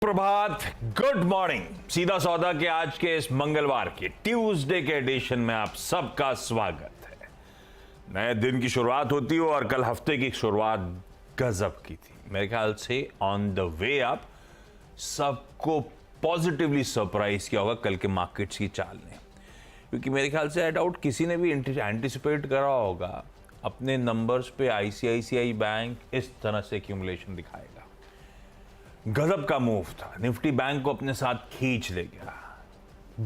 प्रभात, good morning. सीधा सौदा के आज के इस मंगलवार के ट्यूसडे के एडिशन में आप सबका स्वागत है। नए दिन की शुरुआत होती हो और कल हफ्ते की शुरुआत गजब की थी। मेरे ख्याल से ऑन द वे अप सबको पॉजिटिवली सरप्राइज किया होगा कल के मार्केट्स की चाल ने, क्योंकि मेरे ख्याल से आई डाउट किसी ने भी एंटिसिपेट करा होगा अपने नंबर्स पे आईसीआईसीआई बैंक इस तरह से एक्यूमुलेशन दिखाएगा। गजब का मूव था, निफ्टी बैंक को अपने साथ खींच ले गया।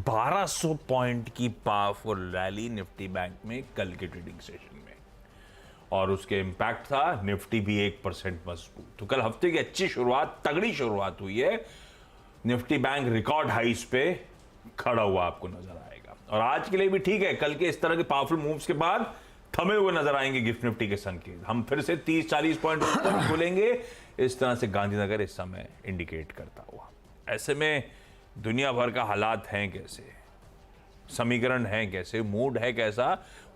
1200 पॉइंट की पावरफुल रैली निफ्टी बैंक में कल के ट्रेडिंग सेशन में, और उसके इंपैक्ट था निफ्टी भी 1% मजबूत। तो कल हफ्ते की अच्छी शुरुआत, तगड़ी शुरुआत हुई है। निफ्टी बैंक रिकॉर्ड हाइस पे खड़ा हुआ आपको नजर आएगा, और आज के लिए भी ठीक है। कल के इस तरह के पावरफुल मूव्स के बाद थमे हुए नजर आएंगे गिफ्ट निफ्टी के संकेत। हम फिर से 30-40 पॉइंट ऊपर खुलेंगे, इस तरह से गांधीनगर इस समय इंडिकेट करता हुआ। ऐसे में दुनिया भर का हालात हैं कैसे, समीकरण है कैसे, मूड है कैसा,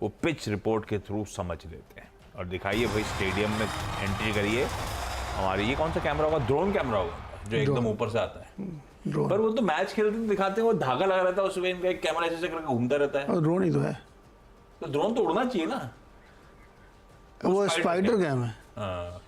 वो पिच रिपोर्ट के थ्रू समझ लेते हैं। और दिखाइए भाई, स्टेडियम में एंट्री करिए। हमारे ये कौन सा कैमरा होगा? ड्रोन कैमरा होगा जो एकदम ऊपर से आता है। पर वो तो मैच खेलते दिखाते हैं, वो धागा लगा रहता है उसमें, इनका एक कैमरा ऐसे करके घूमता रहता है। ड्रोन ही तो है। तो ड्रोन तो उड़ना चाहिए ना। वो स्पाइडर गेम है। हाँ।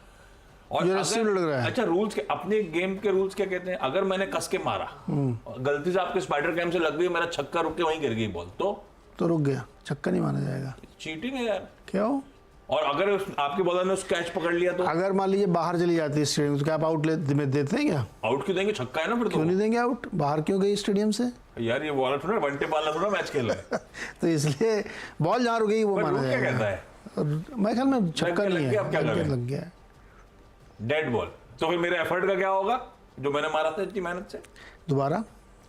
और लग रहा है। अच्छा, रूल्स के अपने गेम के रूल्स क्या कहते हैं? अगर मैंने कस के मारा, गलती से आपके स्पाइडर कैम से लग गई, मेरा छक्का रुक के वहीं गिर गई बॉल, तो रुक गया, छक्का नहीं माना जाएगा। चीटिंग है यार। क्यों? और अगर आपकी बॉलर ने उस कैच पकड़ लिया तो? अगर मान लीजिए बाहर चली जाती है स्टेडियम, तो क्या आप आउट देते हैं क्या? आउट क्यों देंगे? छक्का है ना फिर तो। क्यों नहीं देंगे आउट? बाहर क्यों गई स्टेडियम से? यार ये बॉलर थोड़ा वनटे बॉलर थोड़ा मैच खेल रहा है। तो इसलिए बॉल जहाँ रुक गई वो माना जाएगा। क्या कहता है? मैं ख्याल में छक्का नहीं है, लग गया है, डेड बॉल। तो फिर मेरे एफर्ट का क्या होगा जो मैंने मारा था इतनी मेहनत से? दोबारा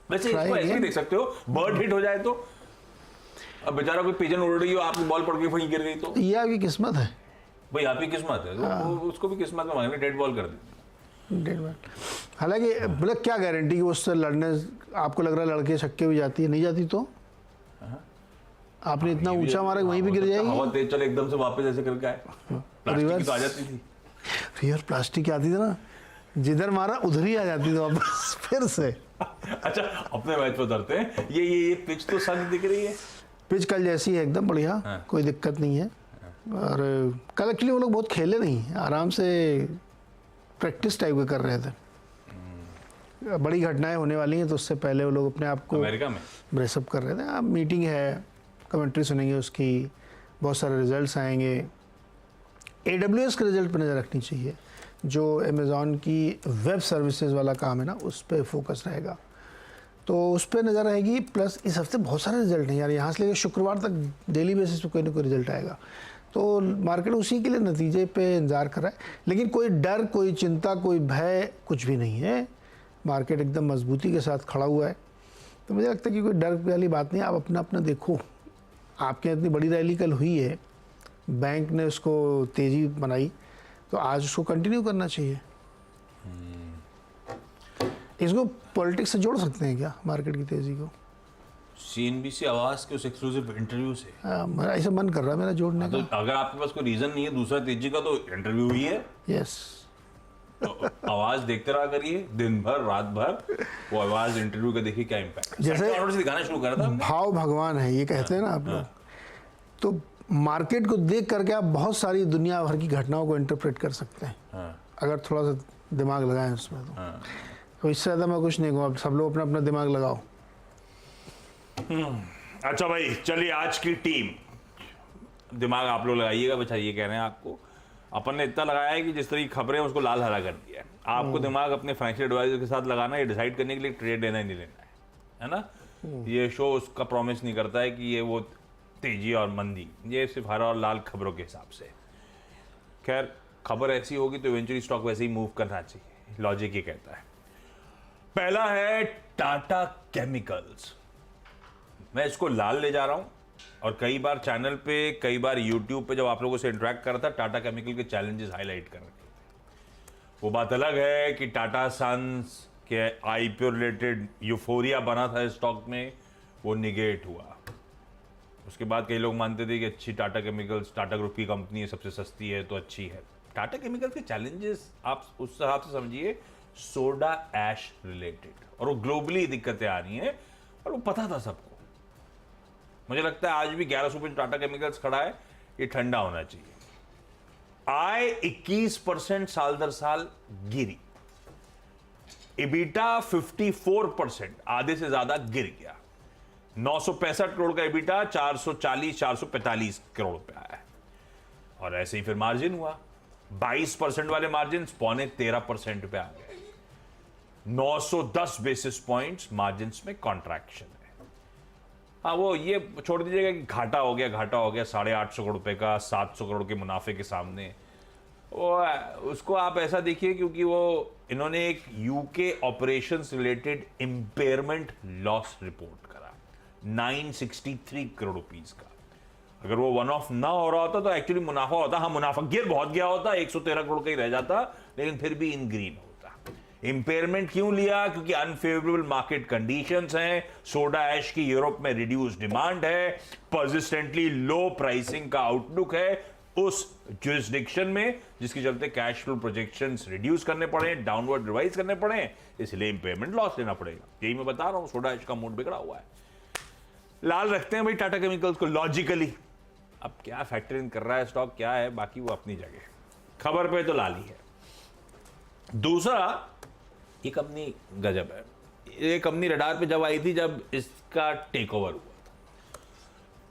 वैसे इसको ऐसे ही देख सकते हो, बर्ड हिट हो जाए तो, अब बेचारा कोई पिजन उड़ रही हो, आपकी बॉल पड़ गई वहीं गिर गई तो ये आपकी किस्मत है भाई, आपकी किस्मत है। तो उसको भी किस्मत में मांगने डेड बॉल कर दी। Dead ball. हालांकि मतलब क्या गारंटी कि उससे लड़ने, आपको लग रहा है लड़के छक्के भी जाती है, नहीं जाती तो आपने इतना ऊंचा मारा वहीं भी गिर जाएगी। हवा तेज चले एकदम से वापस ऐसे करके आए, प्लास्टिक की तो आ जाती थी। फिर प्लास्टिक की आती थी ना, जिधर मारा उधर ही आ जाती थी वापस फिर से। अच्छा, अपने मैच पर उतरते हैं। ये पिच तो सख्त दिख रही है। पिच कल जैसी है एकदम बढ़िया। हाँ। कोई दिक्कत नहीं है। हाँ। और कल एक्चुअली वो लोग बहुत खेले नहीं, आराम से प्रैक्टिस टाइप का कर रहे थे। बड़ी घटनाएं होने वाली हैं, तो उससे पहले वो लोग अपने आप को अमेरिका में ब्रेसअप कर रहे थे। अब मीटिंग है, कमेंट्री सुनेंगे उसकी, बहुत सारे रिजल्ट्स आएंगे। AWS के रिजल्ट पर नज़र रखनी चाहिए, जो अमेज़ॉन की वेब सर्विसेज वाला काम है ना, उस पर फोकस रहेगा, तो उस पर नज़र रहेगी। प्लस इस हफ्ते बहुत सारे रिजल्ट हैं यार, यहाँ से लेकर शुक्रवार तक डेली बेसिस पे कोई ना कोई रिजल्ट आएगा, तो मार्केट उसी के लिए नतीजे पे इंतज़ार कर रहा है। लेकिन कोई डर, कोई चिंता, कोई भय कुछ भी नहीं है। मार्केट एकदम मजबूती के साथ खड़ा हुआ है, तो मुझे लगता है कि कोई डर वाली बात नहीं। आप अपना अपना देखो। आपके यहाँ इतनी बड़ी रैली कल हुई है, बैंक ने उसको तेज़ी बनाई, तो आज उसको कंटिन्यू करना चाहिए। इसको पॉलिटिक्स से जोड़ सकते हैं क्या, मार्केट की तेज़ी को? CNBC आवाज के उस एक्सक्लूसिव इंटरव्यू से मेरा ऐसा मन कर रहा है मेरा जोड़ने का। तो अगर आपके पास कोई रीजन नहीं है दूसरा तेजी का, तो इंटरव्यू ही है। यस। तो आवाज देखते रहा करिए दिन भर रात भर, वो आवाज इंटरव्यू का देखिए क्या इम्पैक्ट। जैसे दिखाना शुरू करा था, भाव भगवान है ये कहते हैं ना आप लोग, तो मार्केट को देख करके आप बहुत सारी दुनिया भर की घटनाओं को इंटरप्रेट कर सकते हैं, अगर थोड़ा सा दिमाग लगाएं उसमें। तो इससे ज़्यादा मैं कुछ नहीं कहूँगा, सब लोग अपना अपना दिमाग लगाओ। अच्छा भाई, चलिए आज की टीम, दिमाग आप लोग लगाइएगा। बच्चा ये कह रहे हैं आपको, अपन ने इतना लगाया है कि जिस तरह की खबरें हैं उसको लाल हरा कर दिया है। आपको दिमाग अपने फाइनेंशियल एडवाइजर के साथ लगाना है, ये डिसाइड करने के लिए ट्रेड लेना ही नहीं लेना है ना। ये शो उसका प्रॉमिस नहीं करता है कि ये वो तेजी और मंदी, ये सिर्फ हरा और लाल खबरों के हिसाब से। खैर, खबर ऐसी होगी तो इवेंचुअली स्टॉक वैसे ही मूव करना चाहिए, लॉजिक ये कहता है। पहला है टाटा केमिकल्स। मैं इसको लाल ले जा रहा हूं, और कई बार चैनल पे, कई बार यूट्यूब पे जब आप लोगों से इंटरेक्ट कर रहा था, टाटा केमिकल के चैलेंजेस हाईलाइट कर रखे थे। वो बात अलग है कि टाटा सन्स के IPO रिलेटेड यूफोरिया बना था स्टॉक में, वो निगेट हुआ। उसके बाद कई लोग मानते थे कि अच्छी टाटा केमिकल्स, टाटा ग्रुप की कंपनी है, सबसे सस्ती है तो अच्छी है। टाटा केमिकल्स के चैलेंजेस आप उस हिसाब से समझिए सोडा ऐश रिलेटेड, और वो ग्लोबली दिक्कतें आ रही हैं और वो पता था सबको। मुझे लगता है आज भी 1100 पे टाटा केमिकल्स खड़ा है, ये ठंडा होना चाहिए। आय 21% साल दर साल गिरी, इबिटा 54% आधे से ज्यादा गिर गया। 965 करोड़ का इबिटा 440-445 करोड़ पे आया है। और ऐसे ही फिर मार्जिन हुआ, 22% वाले मार्जिन पौने 13% पे आ गए। 910 बेसिस पॉइंट्स मार्जिन में कॉन्ट्रैक्शन है। हाँ, वो ये छोड़ दीजिएगा कि घाटा हो गया 850 करोड़ रुपए का 700 करोड़ के मुनाफे के सामने, वो उसको आप ऐसा देखिए क्योंकि वो इन्होंने एक UK operations related impairment loss report करा 963 करोड़ रुपीस का। अगर वो वन ऑफ ना हो रहा होता तो एक्चुअली मुनाफा होता, हाँ मुनाफा गिर बहुत गया होता, 113 करोड़ का ही रह जाता, लेकिन फिर भी इन ग्रीन होता। इंपेयरमेंट क्यों लिया? क्योंकि अनफेवरेबल मार्केट कंडीशंस हैं, सोडा ऐश की यूरोप में रिड्यूस डिमांड है, पर्सिस्टेंटली लो प्राइसिंग का आउटलुक है उस जुरिस्डिक्शन में, जिसके चलते कैश फ्लो प्रोजेक्शंस रिड्यूस करने पड़े, डाउनवर्ड रिवाइज करने पड़े, इसलिए इंपेयरमेंट लॉस लेना पड़ेगा। यही मैं बता रहा हूं, सोडा ऐश का मूड बिगड़ा हुआ है। लाल रखते हैं भाई टाटा केमिकल्स को लॉजिकली। अब क्या फैक्टर इन कर रहा है स्टॉक क्या है, बाकी वो अपनी जगह, खबर पे तो लाल ही है। दूसरा, ये कंपनी गजब है। ये कंपनी रडार पे जब आई थी जब इसका टेक ओवर हुआ था,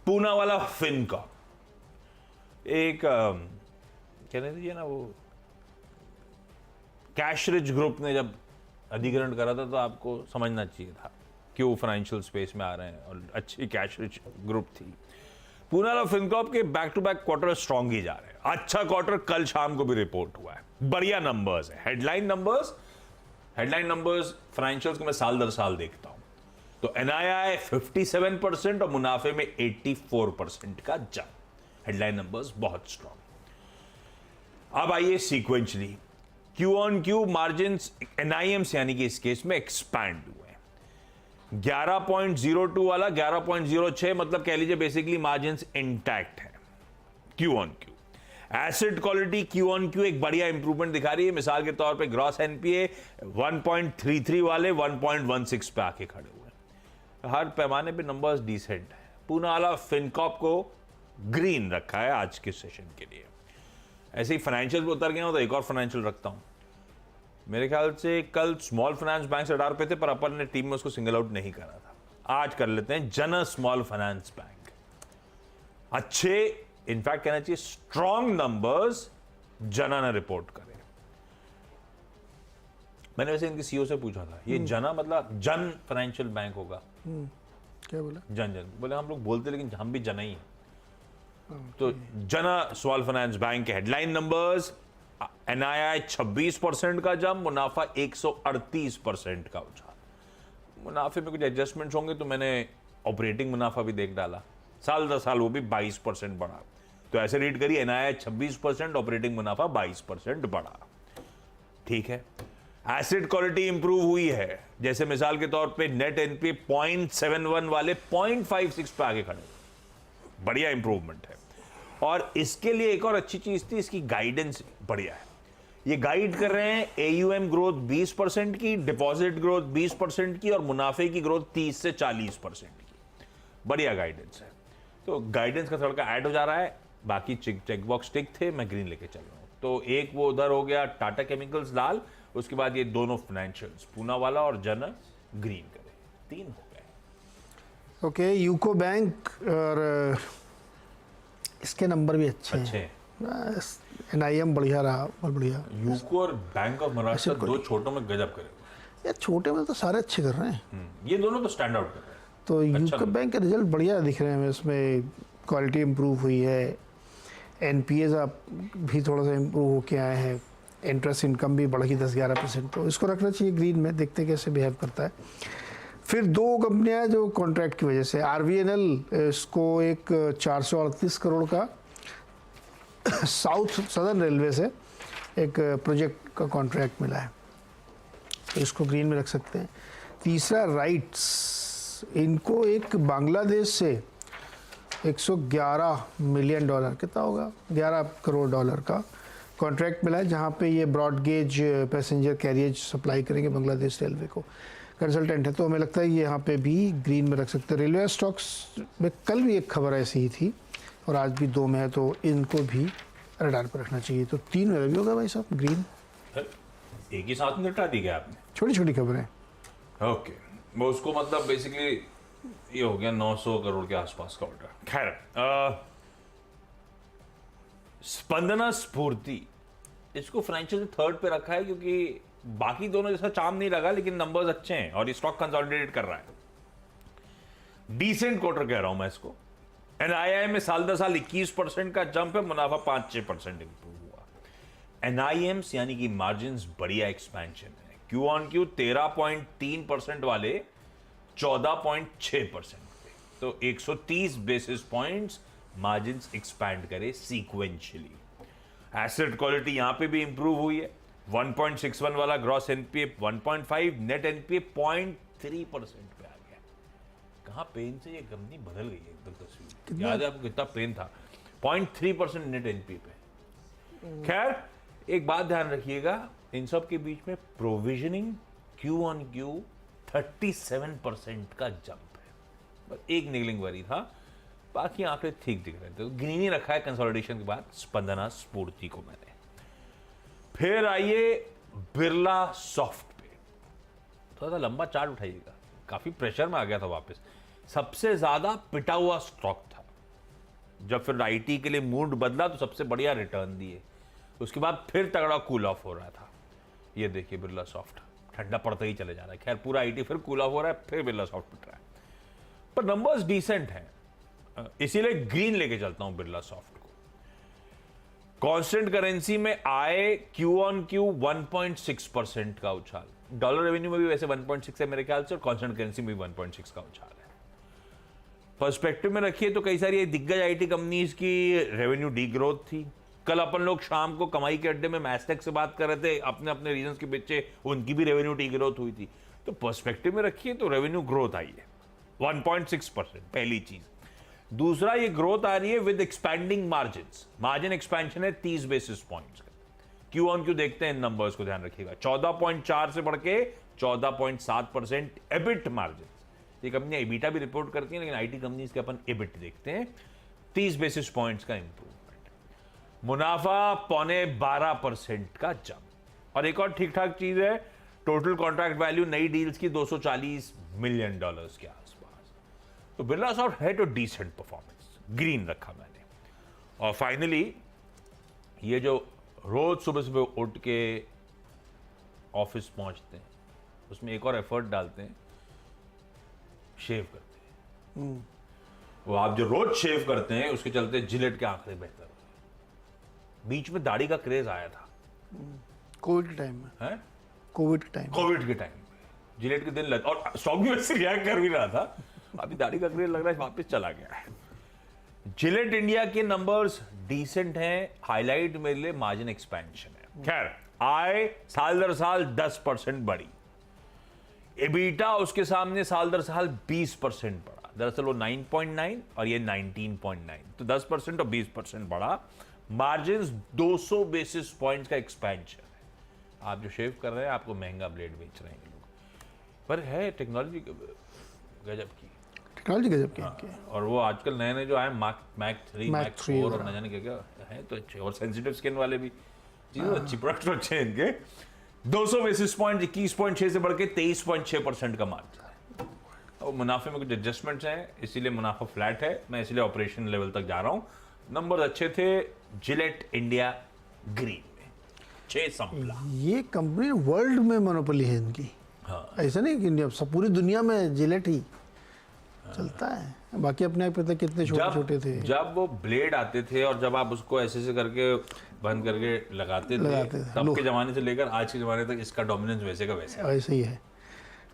पूना वाला फिनकॉर्प, एक कहने दीजिए ना, वो कैश रिच ग्रुप ने जब अधिग्रहण करा था तो आपको समझना चाहिए था क्यों फाइनेंशियल स्पेस में आ रहे हैं, और अच्छी कैश रिच ग्रुप थी। पूना वाला फिनकॉर्प के back to back quarter strong ही जा रहे हैं। अच्छा क्वार्टर कल शाम को भी रिपोर्ट हुआ है, बढ़िया नंबर्स है। हेडलाइन नंबर्स फाइनेंशियल्स को मैं साल दर साल देखता हूं तो एनआईआई 57% और मुनाफे में 84% का जंप। हेडलाइन नंबर्स बहुत स्ट्रॉन्ग। अब आइए sequentially, Q on Q margin NIM से यानी कि इस केस में एक्सपैंड हुए। 11.02 वाला 11.06, मतलब कह लीजिए बेसिकली मार्जिन इंटैक्ट है Q on Q. Asset quality Q on Q एक बढ़िया इंप्रूवमेंट दिखा रही है। मिसाल के तौर पे ग्रॉस एनपीए 1.33 वाले 1.16 पे आके खड़े हुए। हर पैमाने पे नंबर्स डिसेंट है। पूना वाला फिनकॉर्प को ग्रीन रखा है आज के सेशन के लिए। ऐसे ही फाइनेंशियल पे उतर गया हूं तो एक और फाइनेंशियल रखता हूं। मेरे ख्याल से कल स्मॉल फाइनेंस बैंक रडार पे थे पर अपन ने टीम में उसको सिंगल आउट नहीं करा था। आज कर लेते हैं जन स्मॉल फाइनेंस बैंक। अच्छे, इनफैक्ट कहना चाहिए स्ट्रॉन्ग नंबर्स जना ने रिपोर्ट करे। मैंने वैसे इनके सीईओ से पूछा था, ये जना मतलब जन फाइनेंशियल बैंक होगा? क्या बोला? जन बोले हम लोग बोलते लेकिन हम भी जना ही हैं। तो जना स्मॉल फाइनेंस बैंक के हेडलाइन नंबर्स, एनआईआई 26% का जंप, मुनाफा 138% का उछाल। मुनाफे में कुछ एडजस्टमेंट्स होंगे तो मैंने ऑपरेटिंग मुनाफा भी देख डाला, साल दर साल वो भी 22% बढ़ा। तो ऐसे रीड करिए, एनआईआई 26%, ऑपरेटिंग मुनाफा 22% बढ़ा। ठीक है। एसेट क्वालिटी इंप्रूव हुई है, जैसे मिसाल के तौर पे नेट एनपीए 0.71 वाले 0.56 पे आगे खड़े, बढ़िया इंप्रूवमेंट है। और इसके लिए एक और अच्छी चीज थी, इसकी गाइडेंस बढ़िया है। ये गाइड कर रहे हैं एयूएम ग्रोथ 20% की, डिपॉजिट ग्रोथ 20% की और मुनाफे की ग्रोथ 30 से 40% की। बढ़िया गाइडेंस है। तो गाइडेंस का थोड़ा ऐड हो जा रहा है, बाकी चेक बॉक्स टिक थे, मैं ग्रीन लेके चल रहा हूं। तो एक वो उधर हो गया टाटा केमिकल्स लाल, उसके बाद ये दोनों फाइनेंशियल्स पूना वाला और जन ग्रीन करे, 3 हो गए। ओके, यूको बैंक और इसके नंबर भी अच्छे हैं। एनआईएम बढ़िया रहा, बहुत बढ़िया। यूको और बैंक ऑफ महाराष्ट्र दो छोटों में गजब करे यार, छोटे में तो सारे अच्छे कर रहे हैं। ये दोनों तो स्टैंड आउट कर रहे हैं। तो यूको बैंक के रिजल्ट बढ़िया दिख रहे हैं, इसमें क्वालिटी इंप्रूव हुई है, एनपीएज भी थोड़ा सा इंप्रूव होके आए हैं, इंटरेस्ट इनकम भी बढ़ी 10-11%। तो इसको रखना चाहिए ग्रीन में, देखते कैसे बिहेव करता है। फिर 2 कंपनियां जो कॉन्ट्रैक्ट की वजह से, आरवीएनएल, इसको एक 438 करोड़ का साउथ सदर्न रेलवे से एक प्रोजेक्ट का कॉन्ट्रैक्ट मिला है, तो इसको ग्रीन में रख सकते हैं। तीसरा राइट्स, इनको एक बांग्लादेश से 111 मिलियन डॉलर, कितना होगा, $11 करोड़ का कॉन्ट्रैक्ट मिला है जहाँ पे ये broad gauge passenger carriage supply करेंगे बांग्लादेश रेलवे को, कंसल्टेंट है। तो हमें लगता है ये यहाँ पे भी ग्रीन में रख सकते हैं। रेलवे स्टॉक्स में कल भी एक खबर ऐसी ही थी और आज भी 2 में है, तो इनको भी रडार पर रखना चाहिए। तो 3 में भी होगा भाई साहब ग्रीन। एक ही साथ में निपटा दी गया आपने। छोटी छोटी खबरें। ओके, वो उसको मतलब बेसिकली ये हो गया 900 करोड़ के आसपास का ऑर्डर। खैर, स्पंदना स्फूर्ति, इसको फाइनेंशियल थर्ड पे रखा है क्योंकि बाकी दोनों जैसा चाम नहीं लगा, लेकिन नंबर्स अच्छे हैं और ये स्टॉक कंसोलिडेट कर रहा है। डिसेंट क्वार्टर कह रहा हूं मैं इसको। एनआईआई में साल दर साल 21% का जंप है, मुनाफा 5-6% इंप्रूव हुआ। एनआईएम्स यानी कि मार्जिन्स बढ़िया एक्सपेंशन है, क्यू ऑन क्यू 13.3% वाले 14.6% पे, तो 130 बेसिस पॉइंट्स मार्जिन्स एक्सपैंड करे सीक्वेंशियली। एसेट क्वालिटी यहां पे भी इंप्रूव हुई है, 1.61 वाला ग्रॉस एनपीए 1.5, नेट एनपीए 0.3% पे आ गया। कहां पेन से ये कंपनी बदल गई है एकदम तस्वीर। याद है आपको कितना पेन था? 0.3% नेट एनपीए पे। खैर, एक बात ध्यान रखिएगा, इन सब के बीच में प्रोविजनिंग क्यू ऑन क्यू 37% का जंप है, बस एक निगलिंग वरी था, बाकी आंकड़े ठीक दिख रहे थे। तो ग्रीन ही रखा है कंसोलिडेशन के बाद स्पंदना स्फूर्ति को मैंने। फिर आइए बिरला सॉफ्ट पे, थोड़ा सा लंबा चार्ट उठाइएगा, काफी प्रेशर में आ गया था वापस। सबसे ज्यादा पिटा हुआ स्टॉक था, जब फिर आईटी के लिए मूड बदला तो सबसे बढ़िया रिटर्न दिए, उसके बाद फिर तगड़ा कूल ऑफ हो रहा था। ये देखिए बिरला सॉफ्ट ठंडा पड़ता ही चले जा रहा है। खैर, पूरा आईटी फिर कूल ऑफ हो रहा है, फिर बिरला सॉफ्ट पिट रहा है, पर नंबर्स डिसेंट हैं, इसीलिए ग्रीन लेके चलता हूं बिरला सॉफ्ट को। कांस्टेंट करेंसी में आए क्यू ऑन क्यू 1.6% का उछाल, डॉलर रेवेन्यू में भी वैसे 1.6 है मेरे ख्याल से, और कांस्टेंट करेंसी में भी 1.6 का उछाल है। पर्सपेक्टिव में रखिए तो कई सारी दिग्गज आईटी कंपनीज की रेवेन्यू डी ग्रोथ थी। कल अपन लोग शाम को कमाई के अड्डे में मैस्टेक से बात कर रहे थे, अपने अपने रीजन के बच्चे, उनकी भी रेवेन्यू डी ग्रोथ हुई थी। तो पर्सपेक्टिव में रखिए तो रेवेन्यू ग्रोथ आई है 1.6%, पहली चीज। दूसरा, ये ग्रोथ आ रही है with expanding margins, margin expansion है 30 बेसिस पॉइंट्स का। क्यू ऑन क्यू देखते हैं, इन नंबर्स को ध्यान रखिएगा, 14.4 से बढ़ के 14.7% एबिट मार्जिन। ये कंपनियां एबिटा भी रिपोर्ट करती हैं, लेकिन आईटी कंपनीज के अपन एबिट देखते हैं, 30 बेसिस पॉइंट्स का इंप्रूवमेंट। मुनाफा 12.25% का जंप। और एक और ठीक ठाक चीज है, टोटल कॉन्ट्रैक्ट वैल्यू नई डील्स की $240 मिलियन के आसपास। तो बिरला सॉफ्ट है तो डिसेंट परफॉर्मेंस, ग्रीन रखा मैंने। और फाइनली, ये जो रोज सुबह सुबह उठ के ऑफिस पहुंचते हैं, उसमें एक और एफर्ट डालते हैं, शेव करते हैं। वो आप जो रोज शेव करते हैं, उसके चलते जिलेट के आंकड़े बेहतर हो। बीच में दाढ़ी का क्रेज आया था कोविड के टाइम में, है कोविड के टाइम पे जिलेट के दिन लग, और स्टॉक भी वैसे रिएक्ट कर भी रहा था। अभी दाढ़ी का क्रेज लग रहा है वापस चला गया है। जिलेट इंडिया के नंबर्स डिसेंट हैं, हाईलाइट मेरे लिए मार्जिन एक्सपेंशन है। खैर, आय साल दर साल 10% बढ़ी, एबिटा उसके सामने साल दर साल 20% बढ़ा। दरअसल वो 9.9 और ये 19.9, तो 10% और 20% बढ़ा। मार्जिन्स 200 बेसिस पॉइंट्स का एक्सपेंशन है। आप जो शेव कर रहे हैं, आपको महंगा ब्लेड बेच रहे हैं ये लोग, पर है टेक्नोलॉजी गजब की, टेक्नोलॉजी गजब की। हाँ, और वो आजकल नए नए जो आए मैक 3, मैक 4 और न जाने क्या क्या है, तो अच्छे, और सेंसिटिव स्किन वाले भी चीजें अच्छी, प्रोडक्ट अच्छे हैं इनके। 200 बेसिस पॉइंट 21.6 से बढ़ के 23.6% का मार्जिन है। और मुनाफे में कुछ एडजस्टमेंट्स हैं, इसीलिए मुनाफा फ्लैट है। मैं इसलिए ऑपरेशन लेवल तक जा रहा हूं। नंबर अच्छे थे जिलेट इंडिया ग्रीन में 6 संपला। ये कंपनी वर्ल्ड में मोनोपोली है इनकी। हाँ, ऐसा नहीं कि सब पूरी दुनिया में जिलेट ही चलता है, बाकी अपने आप पता कितने छोटे छोटे थे। जब वो ब्लेड आते थे और जब आप उसको ऐसे करके बंद करके लगाते थे, तब के जमाने से लेकर आज के जमाने तक इसका डोमिनेंस वैसे का वैसे ऐसे ही है।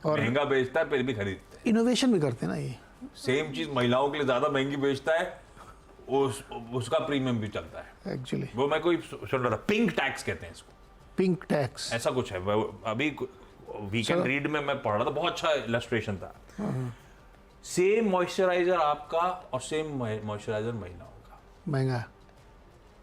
और महंगा बेचता है, फिर भी खरीदते हैं। इनोवेशन भी करते हैं ना ये। सेम चीज महिलाओं के लिए ज्यादा महंगी बेचता है, उसका प्रीमियम भी चलता है एक्चुअली। वो मैं कोई सुन रहा था, पिंक टैक्स कहते हैं इसको, पिंक टैक्स ऐसा कुछ है। अभी वीकेंड रीड में मैं पढ़ रहा था, बहुत अच्छा इलस्ट्रेशन था। सेम मॉइस्चराइजर आपका और सेम मॉइस्चराइजर महिलाओं का, महंगा,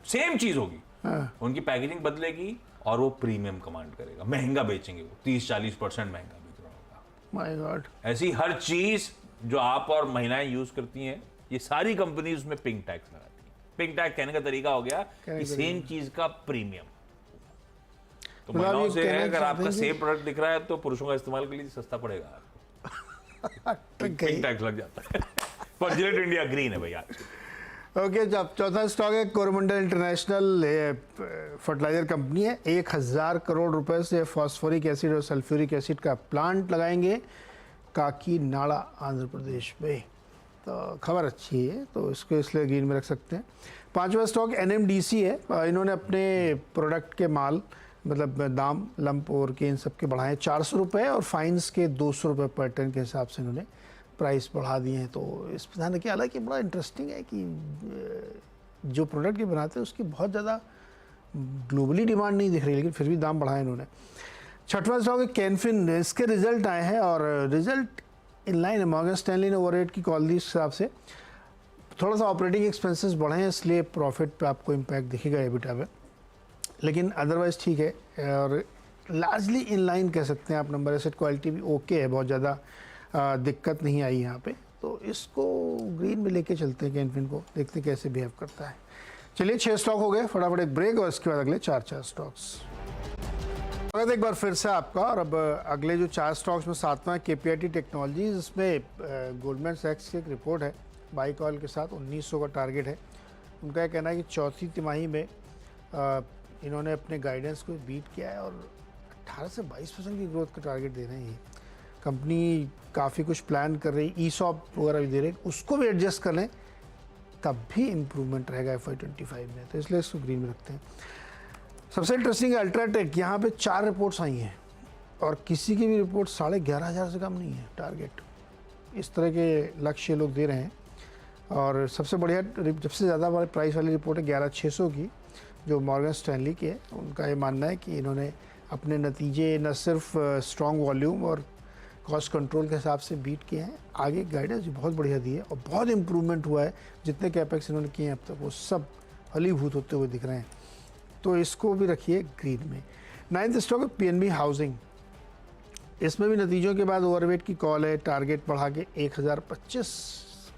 सेम चीज होगी। हाँ। उनकी पैकेजिंग बदलेगी और वो प्रीमियम कमांड करेगा, महंगा बेचेंगे, वो 30-40% महंगा बेच रहा होगा। My God. ऐसी हर चीज जो आप और महिलाएं यूज करती हैं, ये सारी कंपनी उसमें पिंक टैक्स लगाती है। पिंक टैक्स कहने का तरीका हो गया कि सेम चीज का प्रीमियम। तो मतलब महिलाओं ये से कहना अगर आपका चाहते हैं सेम प्रोडक्ट दिख रहा है तो पुरुषों का इस्तेमाल के लिए सस्ता पड़ेगा, पिंक टैक्स लग जाता है। पर जिलेट इंडिया ग्रीन है भैया। ओके, जब चौथा स्टॉक है कोरोमंडल इंटरनेशनल, फर्टिलाइजर कंपनी है। 1000 करोड़ रुपए से फॉस्फोरिक एसिड और सल्फ्यूरिक एसिड का प्लांट लगाएंगे काकीनाडा आंध्र प्रदेश में। तो खबर अच्छी है, तो इसको इसलिए ग्रीन में रख सकते हैं। पांचवा स्टॉक एनएमडीसी है। इन्होंने अपने प्रोडक्ट के माल मतलब दाम लंप और के इन सब के बढ़ाए 400 रुपये और फाइन्स के 200 रुपये पर टन के हिसाब से इन्होंने प्राइस बढ़ा दिए हैं। तो इस पर ध्यान रखिए। हालांकि बड़ा इंटरेस्टिंग है कि जो प्रोडक्ट ये बनाते हैं उसकी बहुत ज़्यादा ग्लोबली डिमांड नहीं दिख रही, लेकिन फिर भी दाम बढ़ाए इन्होंने। छठवां स्टॉक है कैनफिन। इसके रिजल्ट आए हैं और रिजल्ट इन लाइन है। मॉर्गन स्टैनली ने ओवररेट की कॉल दी। इस हिसाब से थोड़ा सा ऑपरेटिंग एक्सपेंसेस बढ़े हैं, इसलिए प्रॉफिट पे आपको इम्पैक्ट दिखेगा एबिटा में, लेकिन अदरवाइज ठीक है और लार्जली इन लाइन कह सकते हैं आप। नंबर एसेट क्वालिटी भी ओके है, बहुत ज़्यादा दिक्कत नहीं आई यहाँ पे। तो इसको ग्रीन में लेके चलते हैं कैनफिन को, देखते हैं कैसे बिहेव करता है। चलिए 6 स्टॉक हो गए, फटाफट एक ब्रेक और इसके बाद अगले 4 स्टॉक्स। स्वागत एक बार फिर से आपका। और अब अगले जो 4 स्टॉक्स में सातवां केपीआईटी टेक्नोलॉजीज, इसमें गोल्डमैन सैक्स की एक रिपोर्ट है, बाई कॉल के साथ 1900 का टारगेट है। उनका यह कहना है कि चौथी तिमाही में इन्होंने अपने गाइडेंस को बीट किया है और 18 से 22% की ग्रोथ का टारगेट दे रहे हैं। कंपनी काफ़ी कुछ प्लान कर रही, ईसॉप वगैरह भी दे रहे, उसको भी एडजस्ट कर लें तब भी इम्प्रूवमेंट रहेगा FY25 में, तो इसलिए इसको ग्रीन में रखते हैं। सबसे इंटरेस्टिंग है अल्ट्राटेक। यहाँ पे 4 रिपोर्ट्स आई हैं और किसी की भी रिपोर्ट 11,500 से कम नहीं है टारगेट। इस तरह के लक्ष्य लोग दे रहे हैं। और सबसे बढ़िया सबसे ज़्यादा प्राइस वाली रिपोर्ट है 11,600 की, जो मॉर्गन स्टैनली की है। उनका ये मानना है कि इन्होंने अपने नतीजे न सिर्फ स्ट्रॉन्ग वॉल्यूम और कॉस्ट कंट्रोल के हिसाब से बीट किए हैं, आगे गाइडेंस भी बहुत बढ़िया दी है और बहुत इम्प्रूवमेंट हुआ है। जितने कैपेक्स इन्होंने किए हैं अब तक वो सब फलीभूत होते हुए दिख रहे हैं, तो इसको भी रखिए ग्रीन में। 9th स्टॉक है पीएनबी हाउसिंग। इसमें भी नतीजों के बाद ओवरवेट की कॉल है, टारगेट बढ़ा के 1025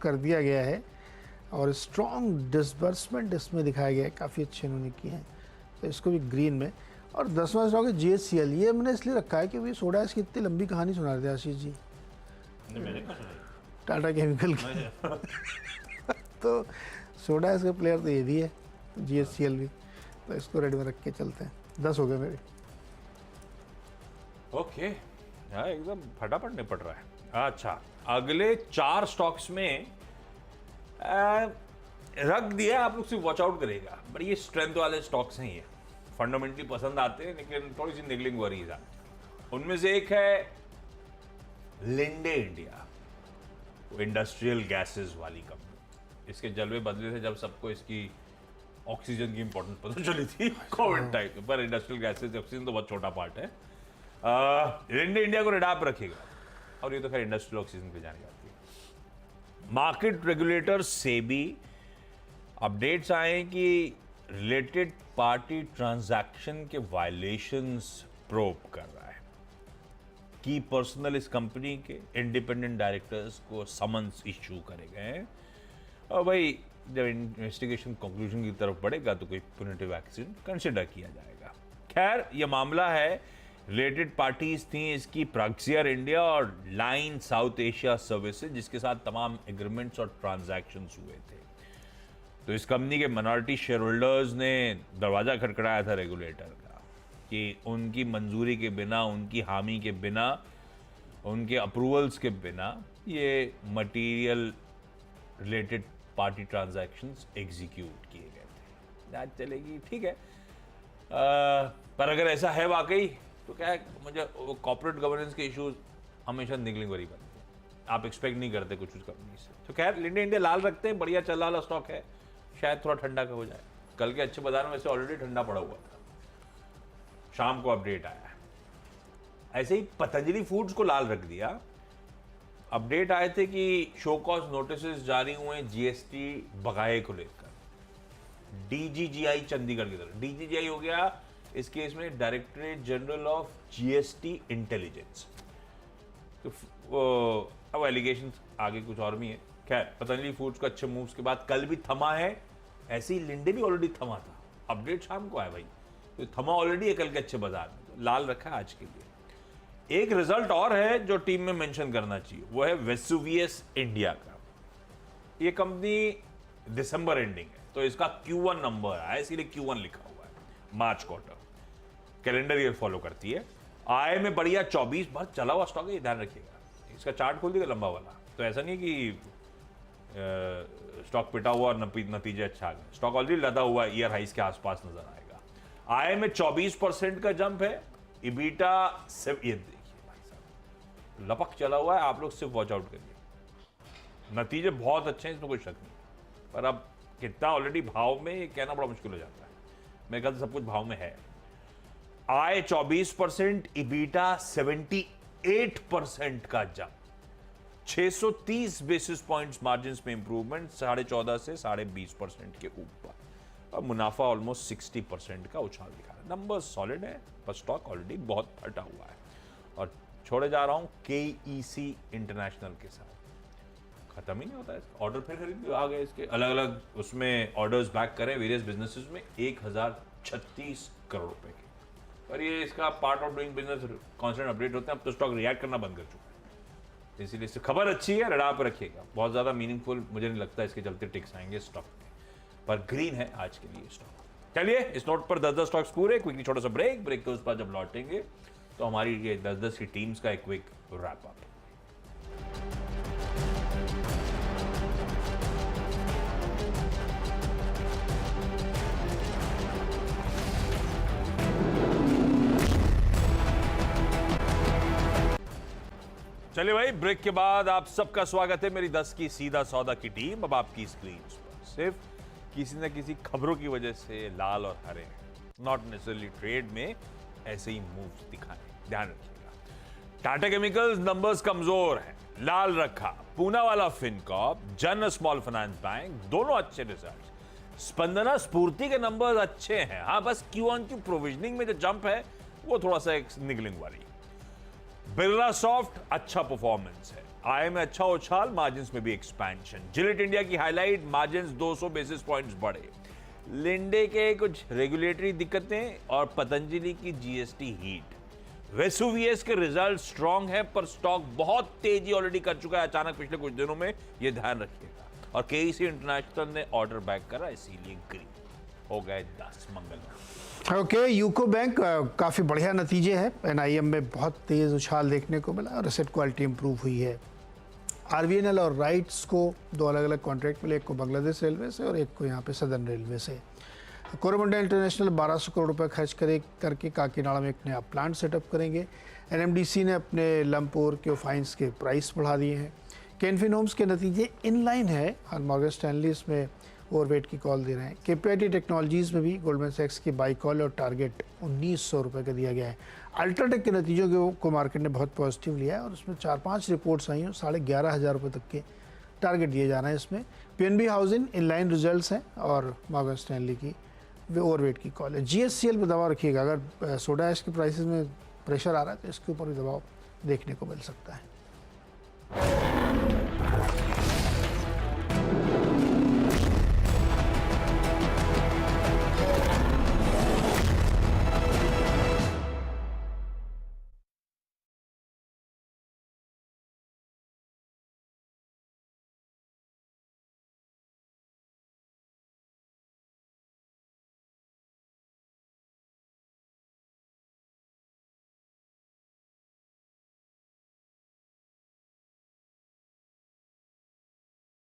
कर दिया गया है और स्ट्रॉन्ग डिसबर्समेंट इसमें दिखाया गया है, काफ़ी अच्छे इन्होंने किए हैं, तो इसको भी ग्रीन में। और 10वां स्टॉक है GHCL। ये मैंने इसलिए रखा है कि भी सोडा ऐश की इतनी लंबी कहानी सुना रहे थे आशीष जी, टाटा केमिकल की। तो सोडा ऐश का प्लेयर तो ये भी है, GHCL भी, तो इसको रेडी में रख के चलते हैं। 10 हो गए मेरे। ओके, हाँ एकदम फटाफट निपट रहा है। अच्छा, अगले 4 स्टॉक्स में रख दिया, आप लोग सिर्फ वॉच आउट करेगा, बट ये स्ट्रेंथ वाले स्टॉक्स हैं, ये फंडामेंटली पसंद आते हैं, लेकिन थोड़ी सी निगलिंग वरीज आती। उनमें से एक है लिंडे इंडिया, वो इंडस्ट्रियल गैसेस वाली कंपनी। इसके जलवे बदले थे जब सबको इसकी ऑक्सीजन की इंपॉर्टेंस पता चली थी कोविड टाइम पर। इंडस्ट्रियल गैसेस, ऑक्सीजन तो बहुत छोटा पार्ट है। लिंडे इंडिया को रेडार पर रखिएगा, और ये तो खैर इंडस्ट्रियल ऑक्सीजन पे जाने जाती है। मार्केट रेगुलेटर सेबी अपडेट्स आए कि रिलेटेड पार्टी ट्रांजैक्शन के वायलेशंस प्रोब कर रहा है। की पर्सनल इस कंपनी के इंडिपेंडेंट डायरेक्टर्स को समन्स इश्यू करे गए हैं, और भाई जब इन्वेस्टिगेशन कंक्लूजन की तरफ बढ़ेगा तो कोई पुनिटिव एक्शन कंसिडर किया जाएगा। खैर, यह मामला है, रिलेटेड पार्टीज थी इसकी प्रॉक्सियर इंडिया और लाइन साउथ एशिया सर्विसेज, जिसके साथ तमाम एग्रीमेंट्स और ट्रांजैक्शंस हुए थे। तो इस कंपनी के माइनॉरिटी शेयर होल्डर्स ने दरवाजा खटखटाया था रेगुलेटर का कि उनकी मंजूरी के बिना, उनकी हामी के बिना, उनके अप्रूवल्स के बिना ये material related party transactions execute किए गए थे। जांच चलेगी, ठीक है। पर अगर ऐसा है वाकई तो क्या है, मुझे कॉर्पोरेट गवर्नेंस के इश्यूज हमेशा निगलिंग वरी बनते हैं, आप एक्सपेक्ट नहीं करते कुछ कंपनी से। तो खैर, लिंडे इंडिया लाल रखते हैं, बढ़िया चल रहा वाला स्टॉक है, शायद थोड़ा ठंडा का हो जाए। कल के अच्छे बाजार में वैसे ऑलरेडी ठंडा पड़ा हुआ था, शाम को अपडेट आया है। ऐसे ही पतंजलि फूड्स को लाल रख दिया। अपडेट आए थे कि शो कॉज नोटिस जारी हुए GST बकाये को लेकर। DGGI चंडीगढ़ की तरफ। DGGI हो गया इस केस में directorate general of GST intelligence. तो अब एलिगेशन आगे कुछ और भी है। खैर, पतंजलि फूड्स को अच्छे मूव्स के बाद कल भी थमा है, ऐसे ही लिंडे भी ऑलरेडी थमा था। अपडेट शाम को आया भाई, तो थमा ऑलरेडी है कल के अच्छे बाजार में, तो लाल रखा है आज के लिए। एक रिजल्ट और है जो टीम में मेंशन करना चाहिए, वो है वेसुवियस इंडिया का। ये कंपनी दिसंबर एंडिंग है, तो इसका Q1 नंबर आया, इसीलिए Q1 लिखा हुआ है। मार्च क्वार्टर कैलेंडर ईयर फॉलो करती है। आय में बढ़िया 24, बहुत चला हुआ स्टॉक है, ये ध्यान रखिएगा। इसका चार्ट खोल दिएगा लंबा वाला, तो ऐसा नहीं कि स्टॉक पिटा हुआ और नतीजे अच्छा आ गए। स्टॉक ऑलरेडी लदा हुआ ईयर हाइस के आसपास नजर आएगा। आय में 24% का जंप है। इबीटा से ये देखिए भाई साहब, लपक चला हुआ है, आप लोग सिर्फ वॉच आउट करिए। नतीजे बहुत अच्छे हैं, इसमें कोई शक नहीं, पर अब कितना ऑलरेडी भाव में ये कहना बड़ा मुश्किल हो जाता है। मेरे ख्याल से सब कुछ भाव में है। आय 24%, इबीटा 78% का जंप, 630 बेसिस पॉइंट्स मार्जिन में इंप्रूवमेंट, 14.5 से 20.5% के ऊपर, और मुनाफा ऑलमोस्ट 60% का उछाल दिखा रहा है। नंबर सॉलिड है, पर स्टॉक ऑलरेडी बहुत फटा हुआ है। और छोड़े जा रहा हूं KEC इंटरनेशनल के साथ, खत्म ही नहीं होता है। ऑर्डर फिर खरीद आ गए इसके अलग अलग, उसमें ऑर्डर्स बैक करें वेरियस बिजनेसेस में 1036 करोड़ रुपए के। पर ये इसका part of doing business constant update होते हैं। अब तो स्टॉक रिएक्ट करना बंद कर चुका है, इसीलिए इससे खबर अच्छी है, रडार पर रखिएगा। बहुत ज्यादा मीनिंगफुल मुझे नहीं लगता इसके चलते टिक्स आएंगे स्टॉक में, पर ग्रीन है आज के लिए स्टॉक। चलिए, इस नोट पर 10 स्टॉक्स पूरे। क्विकली छोटा सा ब्रेक के उस पर जब लौटेंगे तो हमारी ये 10 की टीम्स का एक क्विक रैप अप। चलिए भाई, ब्रेक के बाद आप सबका स्वागत है मेरी 10 की सीधा सौदा की टीम। अब आपकी स्क्रीन पर सिर्फ किसी न किसी खबरों की वजह से लाल और हरे, नॉट नेसेसरली ट्रेड में ऐसे ही मूव्स दिखाएं, ध्यान रखिएगा। टाटा केमिकल्स नंबर्स कमजोर हैं, लाल रखा। पूना वाला फिनकॉर्प, जन स्मॉल फाइनेंस बैंक, दोनों अच्छे रिजल्ट। स्पंदना स्फूर्ति के नंबर्स अच्छे हैं, हाँ बस Q1 की प्रोविजनिंग में जो जंप है वो थोड़ा सा एक निगलिंग वाली। बिरला सॉफ्ट अच्छा परफॉर्मेंस है, आय में अच्छा उछाल, मार्जिन्स में भी एक्सपेंशन। जिलेट इंडिया की हाईलाइट, मार्जिन्स 200 बेसिस पॉइंट्स बढ़े। लिंडे के कुछ रेगुलेटरी दिक्कतें और पतंजलि की GST हीट। वेसुवियस के रिजल्ट स्ट्रांग है, पर स्टॉक बहुत तेजी ऑलरेडी कर चुका है अचानक पिछले कुछ दिनों में, यह ध्यान रखिएगा। और KEC इंटरनेशनल ने ऑर्डर बैक करा, इसीलिए ग्रीन हो गए 10 मंगलवार। ओके, यूको बैंक काफ़ी बढ़िया नतीजे है। NIM में बहुत तेज़ उछाल देखने को मिला और एसेट क्वालिटी इंप्रूव हुई है। RVNL और राइट्स को 2 अलग अलग कॉन्ट्रैक्ट मिले, एक को बांग्लादेश रेलवे से और एक को यहाँ पे सदर्न रेलवे से। कोरोमंडल इंटरनेशनल 1200 करोड़ रुपए खर्च करके काकीनाडा में एक नया प्लांट सेटअप करेंगे। NMDC ने अपने लमपुर के फाइन्स के प्राइस बढ़ा दिए हैं। कैनफिन होम्स के नतीजे इनलाइन है और मॉर्गन स्टैनली इसमें ओवरवेट की कॉल दे रहे हैं। KPIT टेक्नोलॉजीज़ में भी गोल्डमैन सैक्स की बाई कॉल और टारगेट 1900 रुपये का दिया गया है। अल्ट्राटेक के नतीजों को मार्केट ने बहुत पॉजिटिव लिया है और उसमें 4-5 रिपोर्ट्स आई हैं, 11,500 रुपये तक के टारगेट दिए जा रहे हैं इसमें। PNB हाउसिंग इनलाइन रिजल्ट्स हैं और मॉर्गन स्टैनली की ओवरवेट की कॉल है। GSCL पर दबाव रखिएगा, अगर सोडा ऐश के प्राइसेस में प्रेशर आ रहा है तो इसके ऊपर भी दबाव देखने को मिल सकता है।